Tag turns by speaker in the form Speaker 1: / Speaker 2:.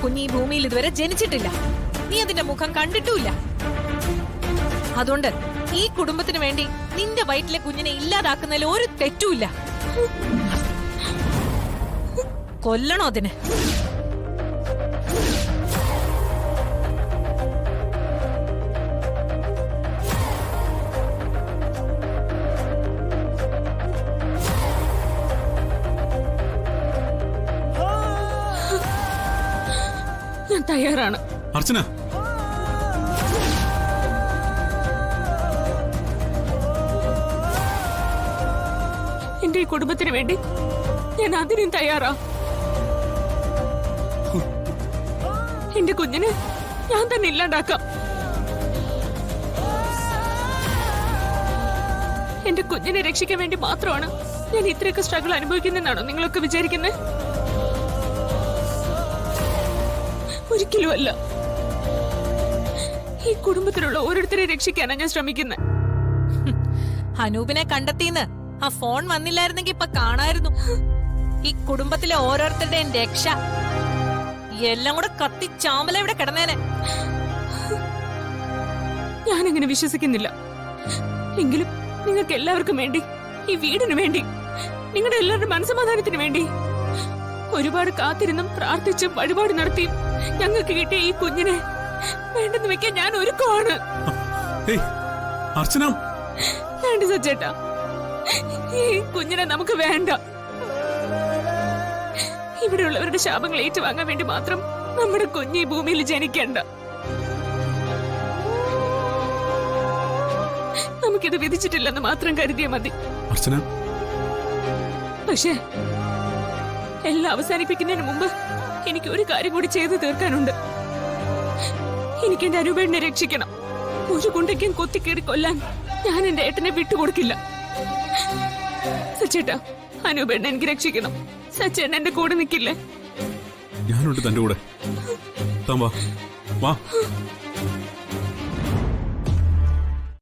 Speaker 1: കുഞ്ഞ് ഈ ഭൂമിയിൽ ഇതുവരെ ജനിച്ചിട്ടില്ല. നീ അതിന്റെ മുഖം കണ്ടിട്ടുമില്ല. അതുകൊണ്ട് ഈ കുടുംബത്തിന് വേണ്ടി നിന്റെ വയറ്റിലെ കുഞ്ഞിനെ ഇല്ലാതാക്കുന്നതിൽ ഒരു തെറ്റുമില്ല. കൊല്ലണോ അതിന്?
Speaker 2: ഞാൻ തയ്യാറാണ്.
Speaker 3: അർച്ചന,
Speaker 2: എന്റെ ഈ കുടുംബത്തിന് വേണ്ടി ഞാൻ അതിനും തയ്യാറാ. എന്റെ കുഞ്ഞിനെ ഞാൻ തന്നെ ഇല്ലാണ്ടാക്കാം. എന്റെ കുഞ്ഞിനെ രക്ഷിക്കാൻ വേണ്ടി മാത്രമാണ് ഞാൻ ഇത്രയൊക്കെ സ്ട്രഗിൾ അനുഭവിക്കുന്നതെന്നാണോ നിങ്ങളൊക്കെ വിചാരിക്കുന്നത്? ഒരിക്കലും അല്ല. ഈ കുടുംബത്തിലുള്ള ഓരോരുത്തരെ രക്ഷിക്കാനാണ് ഞാൻ ശ്രമിക്കുന്നത്.
Speaker 1: അനൂപിനെ കണ്ടെത്തിന്ന് ആ ഫോൺ വന്നില്ലായിരുന്നെങ്കിൽ ഇപ്പൊ കാണായിരുന്നു. ഈ കുടുംബത്തിലെ ഓരോരുത്തരുടെയും രക്ഷ എല്ലാം കൂടെ കത്തി ചാമ്പല ഇവിടെ കിടന്നേനെ.
Speaker 2: ഞാനങ്ങനെ വിശ്വസിക്കുന്നില്ല. എങ്കിലും നിങ്ങൾക്ക് എല്ലാവർക്കും വേണ്ടി, ഈ വീടിന് വേണ്ടി, നിങ്ങളുടെ എല്ലാവരുടെ മനസ്സമാധാനത്തിന് വേണ്ടി ഒരുപാട് കാത്തിരുന്നും പ്രാർത്ഥിച്ചും വഴിപാട് നടത്തിയും ഞങ്ങൾക്ക് കിട്ടിയ ഈ കുഞ്ഞിനെ വേണ്ടെന്ന് വെക്കാൻ ഞാൻ ഒരുക്കമാണ്. വേണ്ട സച്ചേട്ടാ, ഈ കുഞ്ഞിനെ നമുക്ക് വേണ്ട. ഇവിടെയുള്ളവരുടെ ശാപങ്ങൾ ഏറ്റുവാങ്ങാൻ വേണ്ടി മാത്രം നമ്മുടെ കുഞ്ഞ് ഈ ഭൂമിയിൽ ജനിക്കേണ്ട. നമുക്കിത് വിധിച്ചിട്ടില്ലെന്ന് മാത്രം കരുതിയാൽ മതി. പക്ഷേ എല്ലാം അവസാനിപ്പിക്കുന്നതിന് മുമ്പ് എനിക്ക് ഒരു കാര്യം കൂടി ചെയ്തു തീർക്കാനുണ്ട്. എനിക്ക് എന്റെ അനൂപേട്ടനെ രക്ഷിക്കണം. ഒരു കുണ്ടയ്ക്കും കൊത്തിക്കേറി കൊല്ലാൻ ഞാൻ എന്റെ ഏട്ടനെ വിട്ടുകൊടുക്കില്ല. സച്ചേട്ടാ, അനൂപേട്ടനെ എനിക്ക് രക്ഷിക്കണം. സച്ചേട്ടൻ എന്റെ കൂടെ നിൽക്കില്ലേ?
Speaker 3: ഞാനുണ്ട് തന്റെ കൂടെ.